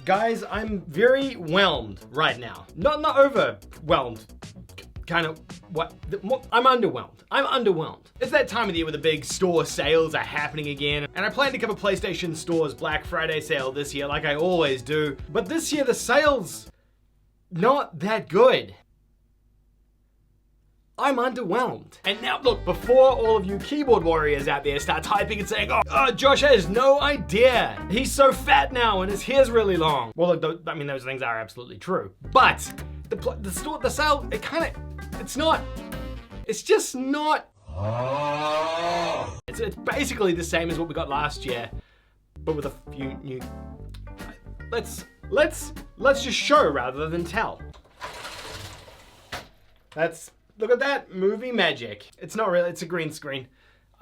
Guys, I'm very whelmed right now. Not overwhelmed. Kind of, I'm underwhelmed. I'm underwhelmed. It's that time of the year where the big store sales are happening again, and I plan to cover PlayStation Store's Black Friday sale this year like I always do, but this year the sale's not that good. I'm underwhelmed. And now look, before all of you keyboard warriors out there start typing and saying, oh, Josh has no idea. He's so fat now and his hair's really long. Well, look, I mean, those things are absolutely true. But the sale, it's just not. It's basically the same as what we got last year, but with a few new, let's just show rather than tell. Look at that movie magic. It's not really, it's a green screen.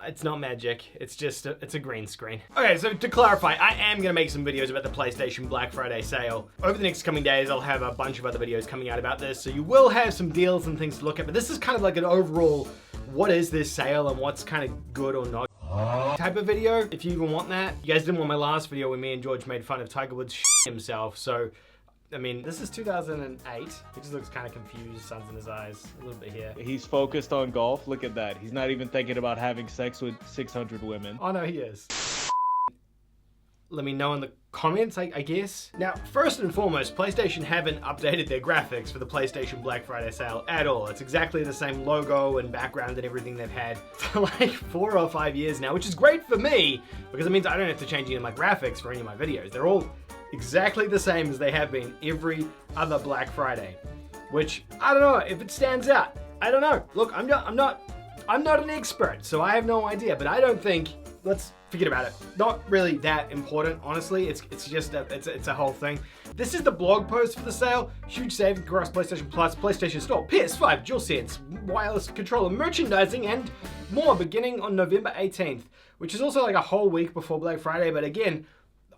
It's not magic, it's just, it's a green screen. Okay, so to clarify, I am gonna make some videos about the PlayStation Black Friday sale. Over the next coming days, I'll have a bunch of other videos coming out about this, so you will have some deals and things to look at, but this is kind of like an overall, what is this sale and what's kind of good or not type of video, if you even want that. You guys didn't want my last video where me and George made fun of Tiger Woods himself, so I mean, this is 2008. He just looks kind of confused, suns in his eyes, a little bit here. He's focused on golf. Look at that. He's not even thinking about having sex with 600 women. Oh no, he is. Let me know in the comments, I guess. Now, first and foremost, PlayStation haven't updated their graphics for the PlayStation Black Friday sale at all. It's exactly the same logo and background and everything they've had for like 4 or 5 years now, which is great for me because it means I don't have to change any of my graphics for any of my videos. They're all exactly the same as they have been every other Black Friday, which I don't know if it stands out. I don't know. Look, I'm not an expert, so I have no idea, but I don't think, let's forget about it. Not really that important, honestly. It's just it's a whole thing. This is the blog post for the sale. Huge saving across PlayStation Plus, PlayStation Store, PS5, DualSense, wireless controller, merchandising, and more beginning on November 18th, which is also like a whole week before Black Friday, but again,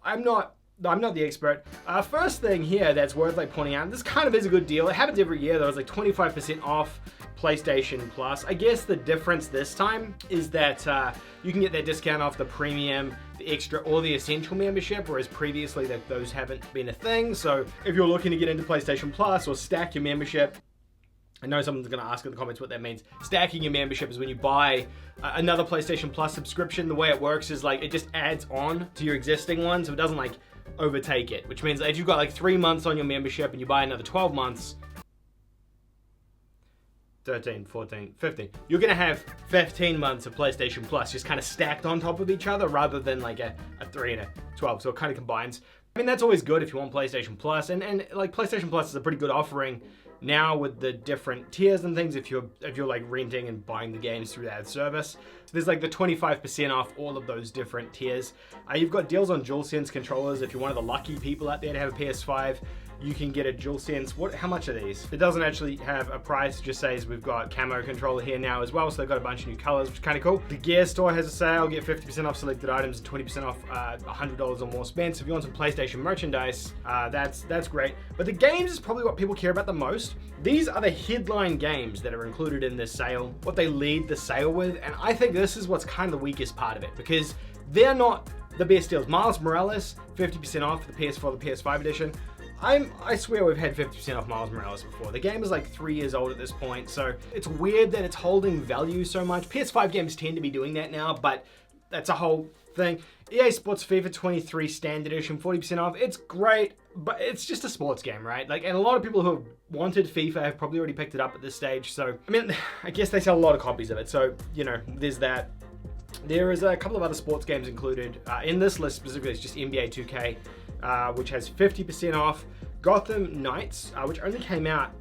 I'm not the expert. First thing here that's worth like pointing out, this kind of is a good deal. It happens every year though. It's like 25% off PlayStation Plus. I guess the difference this time is that you can get that discount off the premium, the extra, or the essential membership, whereas previously those haven't been a thing. So if you're looking to get into PlayStation Plus or stack your membership, I know someone's gonna ask in the comments what that means. Stacking your membership is when you buy another PlayStation Plus subscription. The way it works is like it just adds on to your existing one, so it doesn't like overtake it, which means that if you've got like 3 months on your membership and you buy another 12 months, 13, 14, 15, you're gonna have 15 months of PlayStation Plus just kind of stacked on top of each other rather than like a 3 and a 12, so it kind of combines. I mean, that's always good if you want PlayStation Plus, and like PlayStation Plus is a pretty good offering now with the different tiers and things if you're like renting and buying the games through that service. So there's like the 25% off all of those different tiers. You've got deals on DualSense controllers. If you're one of the lucky people out there to have a PS5, you can get a DualSense. How much are these? It doesn't actually have a price, it just says we've got camo controller here now as well, so they've got a bunch of new colors, which is kind of cool. The Gear Store has a sale, get 50% off selected items and 20% off $100 or more spent. So if you want some PlayStation merchandise, that's great. But the games is probably what people care about the most. These are the headline games that are included in this sale, what they lead the sale with, and I think this is what's kind of the weakest part of it, because they're not the best deals. Miles Morales, 50% off for the PS4, the PS5 edition. I swear we've had 50% off Miles Morales before. The game is like 3 years old at this point, so it's weird that it's holding value so much. PS5 games tend to be doing that now, but that's a whole thing. EA Sports FIFA 23 Standard Edition, 40% off. It's great, but it's just a sports game, right? Like, and a lot of people who have wanted FIFA have probably already picked it up at this stage. So, I mean, I guess they sell a lot of copies of it. So, you know, there's that. There is a couple of other sports games included. In this list specifically, it's just NBA 2K, which has 50% off. Gotham Knights, which only came out,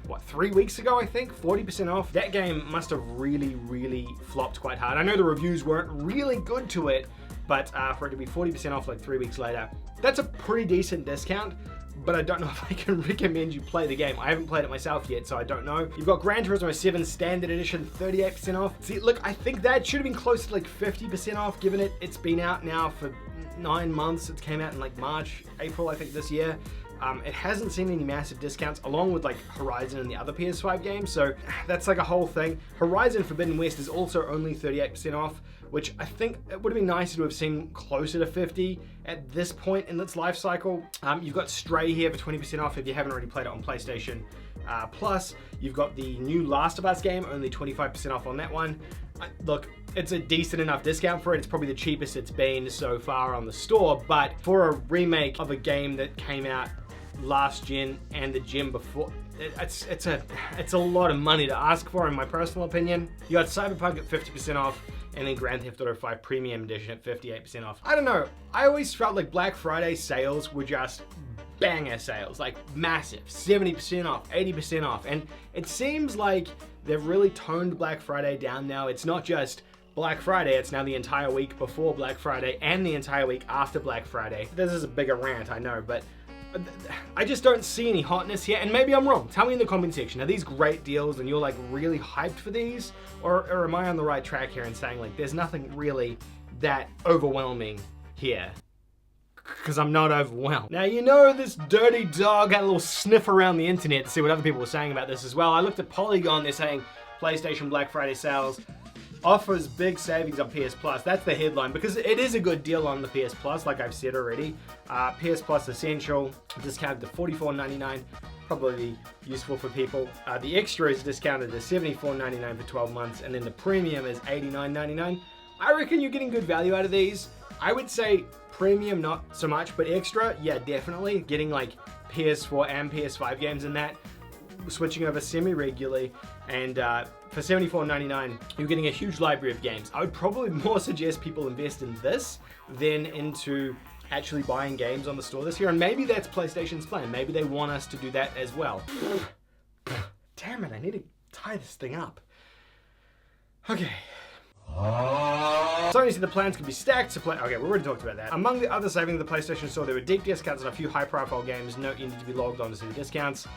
what, 3 weeks ago, I think? 40% off. That game must have really flopped quite hard. I know the reviews weren't really good to it, but for it to be 40% off like 3 weeks later, that's a pretty decent discount. But I don't know if I can recommend you play the game. I haven't played it myself yet, so I don't know. You've got Gran Turismo 7 Standard Edition, 38% off. See, look, I think that should have been close to like 50% off, given it's been out now for 9 months. It came out in like March, April, I think, this year. It hasn't seen any massive discounts, along with like Horizon and the other PS5 games, so that's like a whole thing. Horizon Forbidden West is also only 38% off, which I think it would have been nicer to have seen closer to 50 at this point in its life cycle. You've got Stray here for 20% off if you haven't already played it on PlayStation Plus. You've got the new Last of Us game, only 25% off on that one. Look, it's a decent enough discount for it. It's probably the cheapest it's been so far on the store, but for a remake of a game that came out last gen and the gen before, it's a lot of money to ask for, in my personal opinion. You got Cyberpunk at 50% off, and then Grand Theft Auto 5 Premium Edition at 58% off. I don't know, I always felt like Black Friday sales were just banger sales, like massive, 70% off, 80% off, and it seems like they've really toned Black Friday down now. It's not just Black Friday, it's now the entire week before Black Friday and the entire week after Black Friday. This is a bigger rant, I know, but I just don't see any hotness here, and maybe I'm wrong. Tell me in the comment section, are these great deals and you're like really hyped for these? Or am I on the right track here and saying like there's nothing really that overwhelming here? Because I'm not overwhelmed. Now, you know this dirty dog had a little sniff around the internet to see what other people were saying about this as well. I looked at Polygon, they're saying PlayStation Black Friday sales offers big savings on PS Plus. That's the headline, because it is a good deal on the PS Plus, like I've said already. PS Plus Essential, discounted to $44.99, probably useful for people. The Extra is discounted to $74.99 for 12 months, and then the Premium is $89.99. I reckon you're getting good value out of these. I would say Premium, not so much, but Extra, yeah, definitely. Getting like PS4 and PS5 games in that, switching over semi-regularly, and for $74.99, you're getting a huge library of games. I would probably more suggest people invest in this than into actually buying games on the store this year, and maybe that's PlayStation's plan. Maybe they want us to do that as well. Damn it, I need to tie this thing up. Okay. Sony said the plans could be stacked to play. Okay, we already talked about that. Among the other savings of the PlayStation Store, there were deep discounts on a few high-profile games. Note you need to be logged on to see the discounts.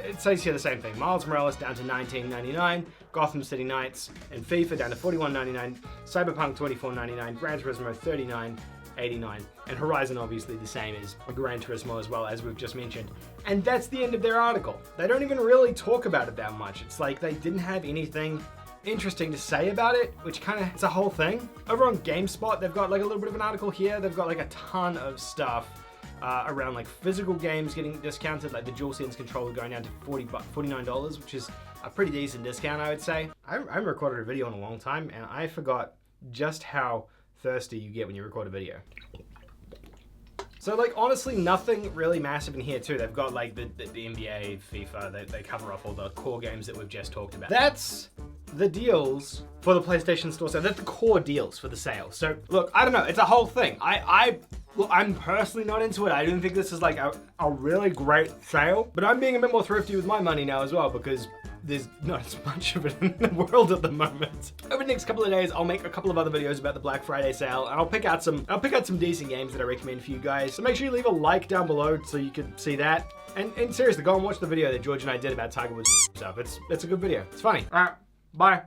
It says here the same thing. Miles Morales down to $19.99, Gotham City Knights and FIFA down to $41.99, Cyberpunk $24.99, Gran Turismo $39.89, and Horizon obviously the same as Gran Turismo as well, as we've just mentioned. And that's the end of their article. They don't even really talk about it that much. It's like they didn't have anything interesting to say about it, which kind of, it's a whole thing. Over on GameSpot, they've got like a little bit of an article here. They've got like a ton of stuff around like physical games getting discounted, like the DualSense controller going down to $49, which is a pretty decent discount, I would say. I haven't recorded a video in a long time, and I forgot just how thirsty you get when you record a video. So like honestly, nothing really massive in here too. They've got like the NBA, FIFA, they cover off all the core games that we've just talked about. That's the deals for the PlayStation Store sale. That's the core deals for the sale. So look, I don't know, it's a whole thing. Look, I'm personally not into it. I don't think this is like a really great sale, but I'm being a bit more thrifty with my money now as well, because there's not as much of it in the world at the moment. Over the next couple of days, I'll make a couple of other videos about the Black Friday sale, and I'll pick out some decent games that I recommend for you guys. So make sure you leave a like down below so you can see that. And seriously, go and watch the video that George and I did about Tiger Woods stuff. It's a good video. It's funny. All right, bye.